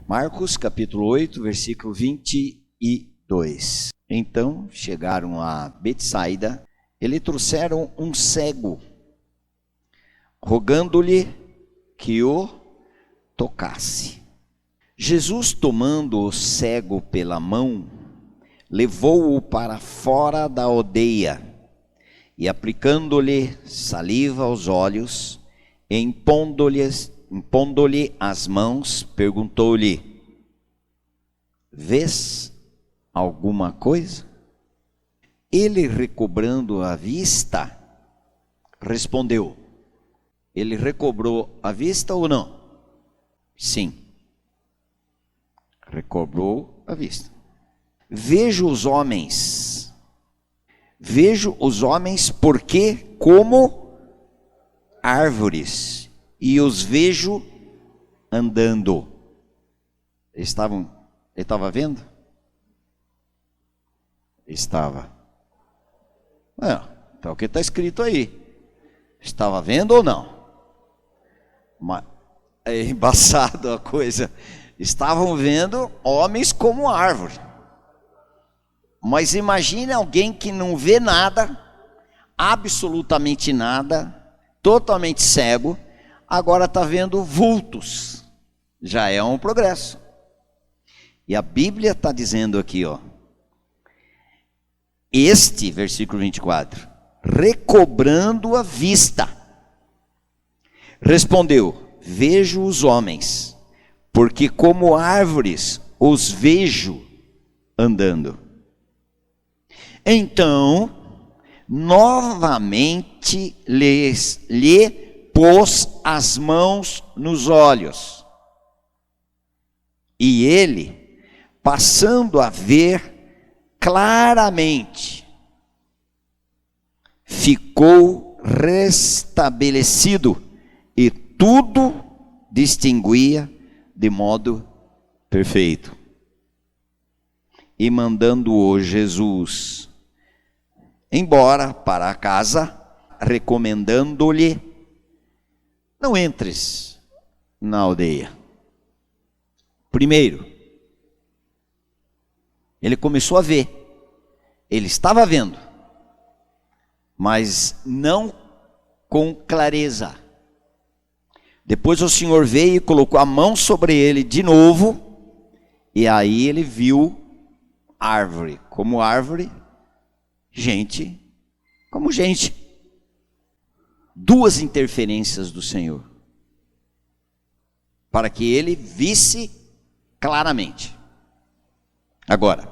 Marcos capítulo 8, versículo 22. Então chegaram a Betsaida, e lhe trouxeram um cego, rogando-lhe que o tocasse. Jesus, tomando o cego pela mão, levou-o para fora da aldeia, e aplicando-lhe saliva aos olhos, e impondo-lhe as mãos, perguntou-lhe: vês alguma coisa? Ele, recobrando a vista, respondeu. Ele recobrou a vista ou não? Sim. Recobrou a vista. Vejo os homens porque como árvores, e os vejo andando. Ele estava vendo? Estava. Então o que está escrito aí? Estava vendo ou não? Mas é embaçado a coisa. Estavam vendo homens como árvore. Mas imagine alguém que não vê nada, absolutamente nada, totalmente cego, agora está vendo vultos. Já é um progresso. E a Bíblia está dizendo aqui, versículo 24, recobrando a vista, respondeu: vejo os homens, porque como árvores os vejo andando. Então, novamente lhe pôs as mãos nos olhos, e ele, passando a ver claramente, ficou restabelecido, e tudo distinguia de modo perfeito. E mandando-o Jesus embora para a casa, recomendando-lhe: não entres na aldeia. Primeiro, ele começou a ver, ele estava vendo, mas não com clareza. Depois o Senhor veio e colocou a mão sobre ele de novo, e aí ele viu árvore como árvore, gente como gente. Duas interferências do Senhor, para que ele visse claramente. Agora,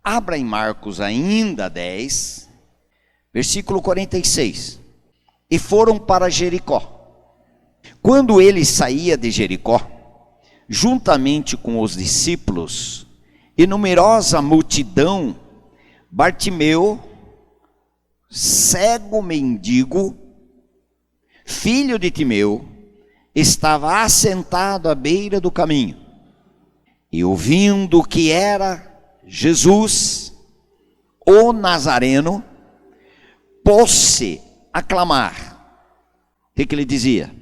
abra em Marcos ainda 10, versículo 46. E foram para Jericó. Quando ele saía de Jericó, juntamente com os discípulos e numerosa multidão, Bartimeu, cego mendigo, filho de Timeu, estava assentado à beira do caminho. E ouvindo que era Jesus, o Nazareno, pôs-se a clamar. O que ele dizia?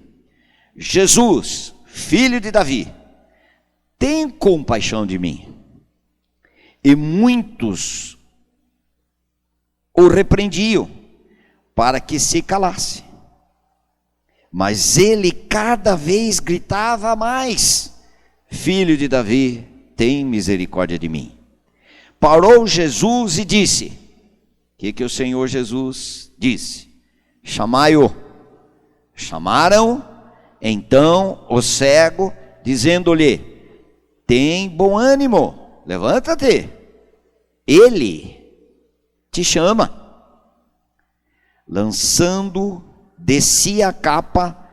Jesus, filho de Davi, tem compaixão de mim. E muitos o repreendiam para que se calasse. Mas ele cada vez gritava mais: filho de Davi, tem misericórdia de mim. Parou Jesus e disse: o que o Senhor Jesus disse? Chamai-o. Chamaram então o cego, dizendo-lhe: tem bom ânimo, levanta-te, ele te chama. Lançando de si a capa,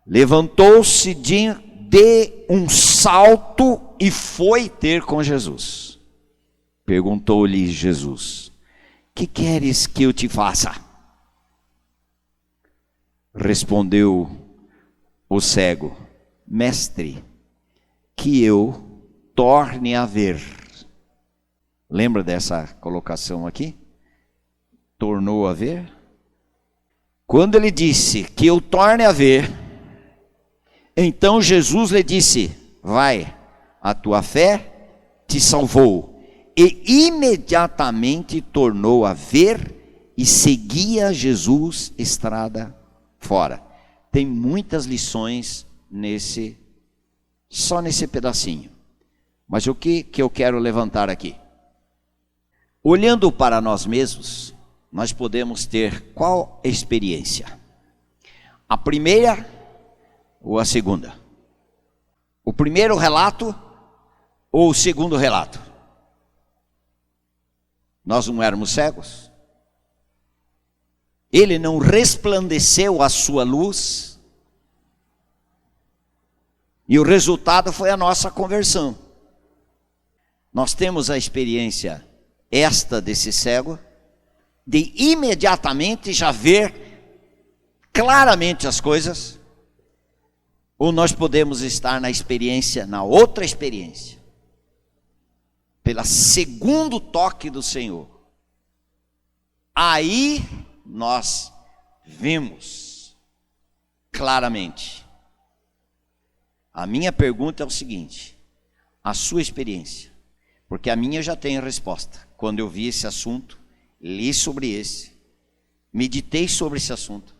levantou-se de um salto e foi ter com Jesus. Perguntou-lhe Jesus: que queres que eu te faça? Respondeu o cego: mestre, que eu torne a ver. Lembra dessa colocação aqui? Tornou a ver? Quando ele disse que eu torne a ver, então Jesus lhe disse: vai, a tua fé te salvou. E imediatamente tornou a ver e seguia Jesus estrada fora. Tem muitas lições só nesse pedacinho. Mas o que eu quero levantar aqui? Olhando para nós mesmos, nós podemos ter qual experiência? A primeira ou a segunda? O primeiro relato ou o segundo relato? Nós não éramos cegos? Ele não resplandeceu a sua luz? E o resultado foi a nossa conversão. Nós temos a experiência desse cego, de imediatamente já ver claramente as coisas, ou nós podemos estar na outra experiência, pelo segundo toque do Senhor. Aí nós vimos claramente. A minha pergunta é o seguinte: a sua experiência, porque a minha já tem a resposta. Quando eu vi esse assunto, li sobre meditei sobre esse assunto,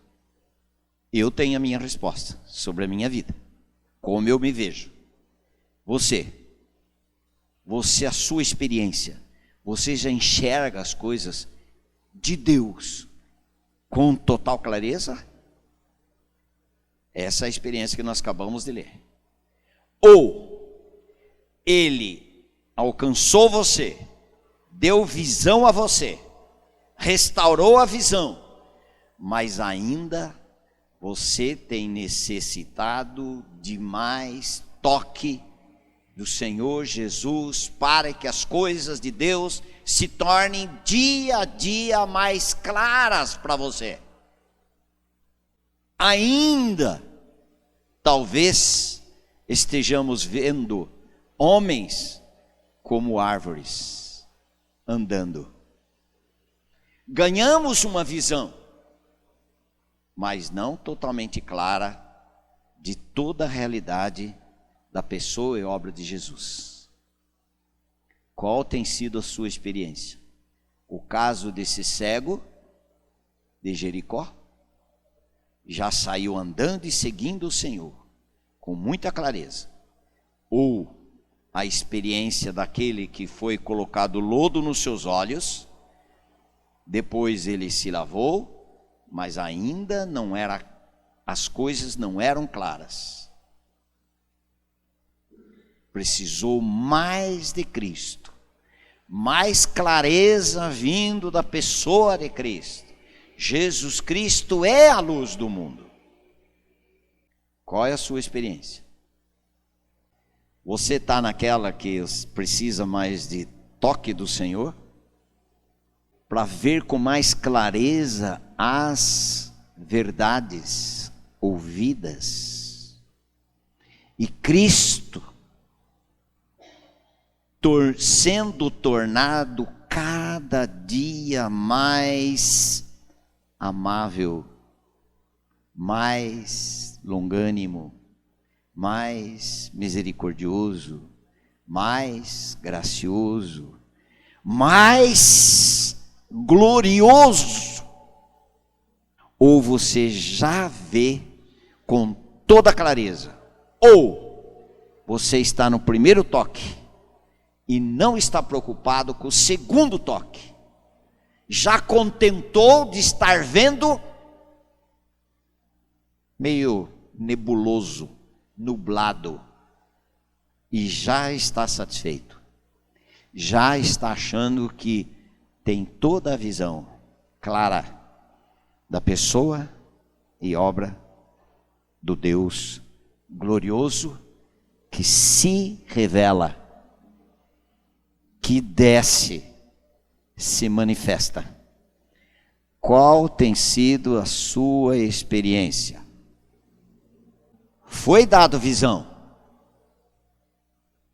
eu tenho a minha resposta sobre a minha vida, como eu me vejo. Você, a sua experiência, você já enxerga as coisas de Deus com total clareza? Essa é a experiência que nós acabamos de ler. Ou Ele alcançou você, deu visão a você, restaurou a visão, mas ainda você tem necessitado de mais toque do Senhor Jesus, para que as coisas de Deus se tornem dia a dia mais claras para você. Ainda, talvez, estejamos vendo homens como árvores andando. Ganhamos uma visão, mas não totalmente clara de toda a realidade da pessoa e obra de Jesus. Qual tem sido a sua experiência? O caso desse cego de Jericó já saiu andando e seguindo o Senhor com muita clareza, ou a experiência daquele que foi colocado lodo nos seus olhos, depois ele se lavou, mas ainda as coisas não eram claras. Precisou mais de Cristo, mais clareza vindo da pessoa de Cristo. Jesus Cristo é a luz do mundo. Qual é a sua experiência? Você está naquela que precisa mais de toque do Senhor, para ver com mais clareza as verdades ouvidas, e Cristo sendo tornado cada dia mais amável, mais longânimo, mais misericordioso, mais gracioso, mais glorioso. Ou você já vê com toda clareza, ou você está no primeiro toque e não está preocupado com o segundo toque, já contentou de estar vendo meio nebuloso, nublado, e já está satisfeito, já está achando que tem toda a visão clara da pessoa e obra do Deus glorioso, que se revela, que desce, se manifesta. Qual tem sido a sua experiência? Foi dado visão,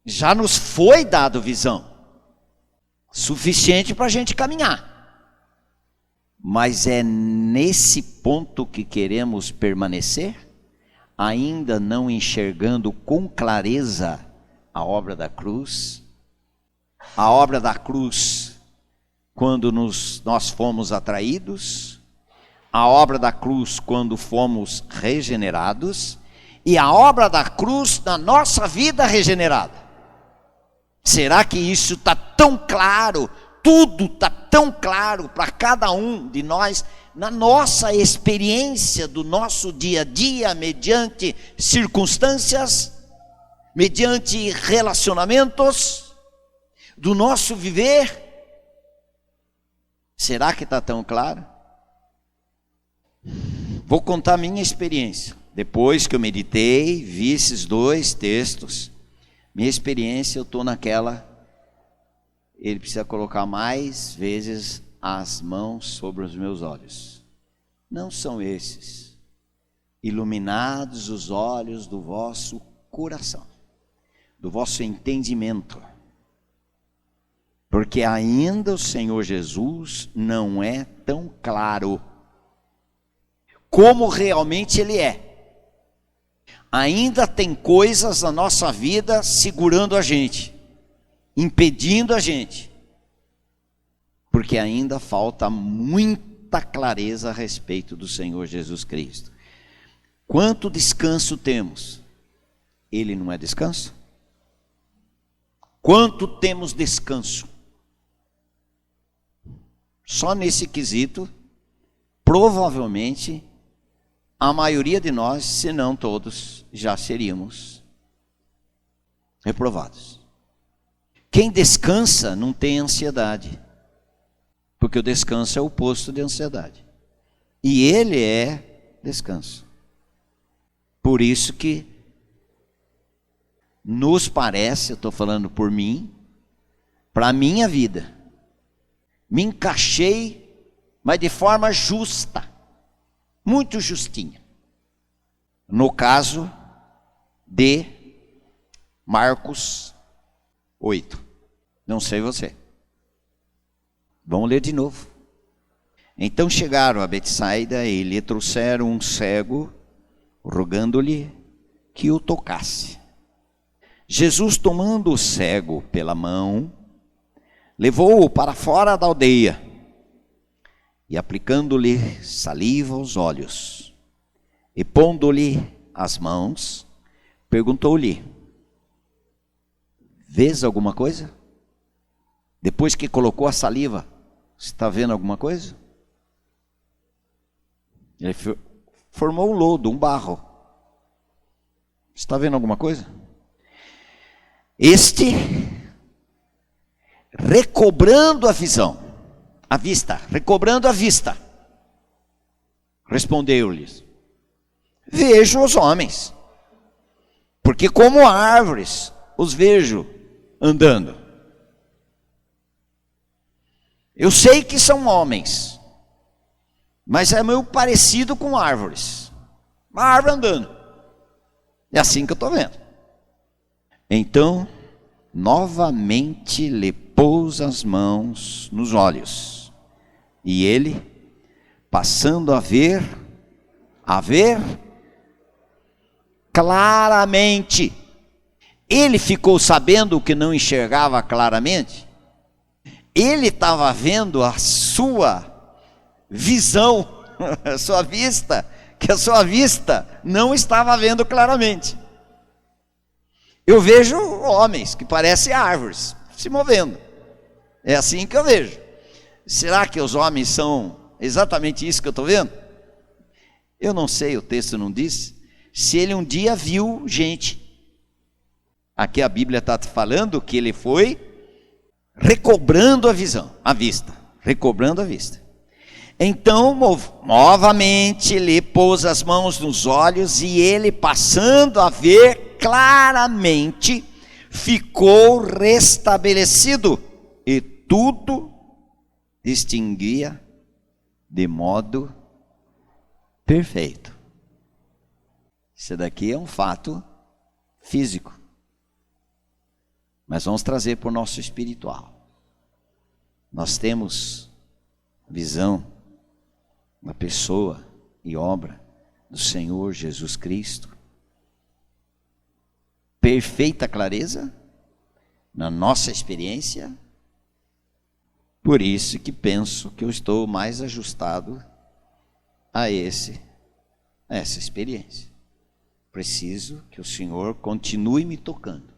já nos foi dado visão, suficiente para a gente caminhar, mas é nesse ponto que queremos permanecer, ainda não enxergando com clareza a obra da cruz. A obra da cruz, quando nós fomos atraídos. A obra da cruz, quando fomos regenerados. E a obra da cruz na nossa vida regenerada. Será que isso está tão claro? Tudo está tão claro para cada um de nós, na nossa experiência do nosso dia a dia, mediante circunstâncias, mediante relacionamentos, do nosso viver? Será que está tão claro? Vou contar a minha experiência. Depois que eu meditei, vi esses 2 textos, minha experiência, eu estou naquela, ele precisa colocar mais vezes as mãos sobre os meus olhos. Não são esses, iluminados os olhos do vosso coração, do vosso entendimento, porque ainda o Senhor Jesus não é tão claro como realmente Ele é. Ainda tem coisas na nossa vida segurando a gente, impedindo a gente, porque ainda falta muita clareza a respeito do Senhor Jesus Cristo. Quanto descanso temos? Ele não é descanso? Quanto temos descanso? Só nesse quesito, provavelmente, a maioria de nós, se não todos, já seríamos reprovados. Quem descansa não tem ansiedade, porque o descanso é o oposto de ansiedade. E ele é descanso. Por isso que nos parece, eu estou falando por mim, para a minha vida, me encaixei, mas de forma justa, muito justinha, no caso de Marcos 8. Não sei você. Vamos ler de novo. Então chegaram a Betsaida e lhe trouxeram um cego, rogando-lhe que o tocasse. Jesus, tomando o cego pela mão, levou-o para fora da aldeia e, aplicando-lhe saliva aos olhos e pondo-lhe as mãos, perguntou-lhe: vês alguma coisa? Depois que colocou a saliva, você está vendo alguma coisa? Ele formou um lodo, um barro. Você está vendo alguma coisa? Este, recobrando a visão, a vista, recobrando a vista, respondeu-lhes: vejo os homens, porque como árvores os vejo andando. Eu sei que são homens, mas é meio parecido com árvores. Uma árvore andando. É assim que eu estou vendo. Então, novamente lhe pôs as mãos nos olhos. E ele, passando a ver claramente. Ele ficou sabendo o que não enxergava claramente. Ele estava vendo a sua visão, a sua vista, que a sua vista não estava vendo claramente. Eu vejo homens que parecem árvores se movendo. É assim que eu vejo. Será que os homens são exatamente isso que eu estou vendo? Eu não sei, o texto não diz. Se ele um dia viu gente. Aqui a Bíblia está falando que ele foi recobrando a visão, a vista, recobrando a vista. Então, novamente lhe pôs as mãos nos olhos e ele, passando a ver claramente, ficou restabelecido e tudo distinguia de modo perfeito. Isso daqui é um fato físico. Mas vamos trazer para o nosso espiritual. Nós temos visão da pessoa e obra do Senhor Jesus Cristo. Perfeita clareza? na nossa experiência. Por isso que penso que eu estou mais ajustado a essa experiência. Preciso que o Senhor continue me tocando.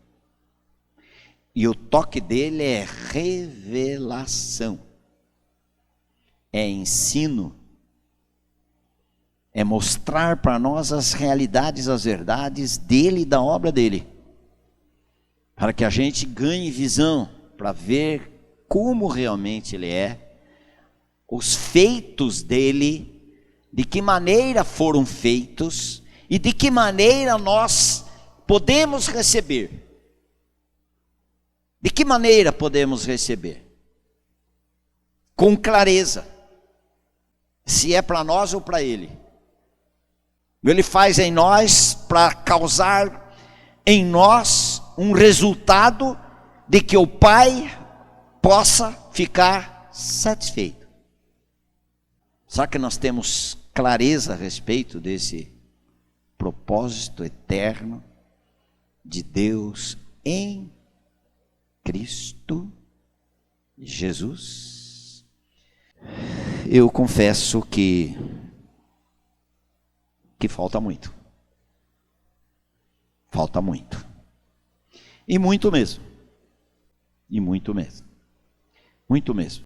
E o toque dele é revelação, é ensino, é mostrar para nós as realidades, as verdades dele e da obra dele, para que a gente ganhe visão, para ver como realmente ele é, os feitos dele, de que maneira foram feitos e de que maneira nós podemos receber. De que maneira podemos receber? Com clareza, se é para nós ou para ele. Ele faz em nós para causar em nós um resultado de que o Pai possa ficar satisfeito. Será que nós temos clareza a respeito desse propósito eterno de Deus em Cristo Jesus? Eu confesso que falta muito. Falta muito. E muito mesmo. E muito mesmo. Muito mesmo.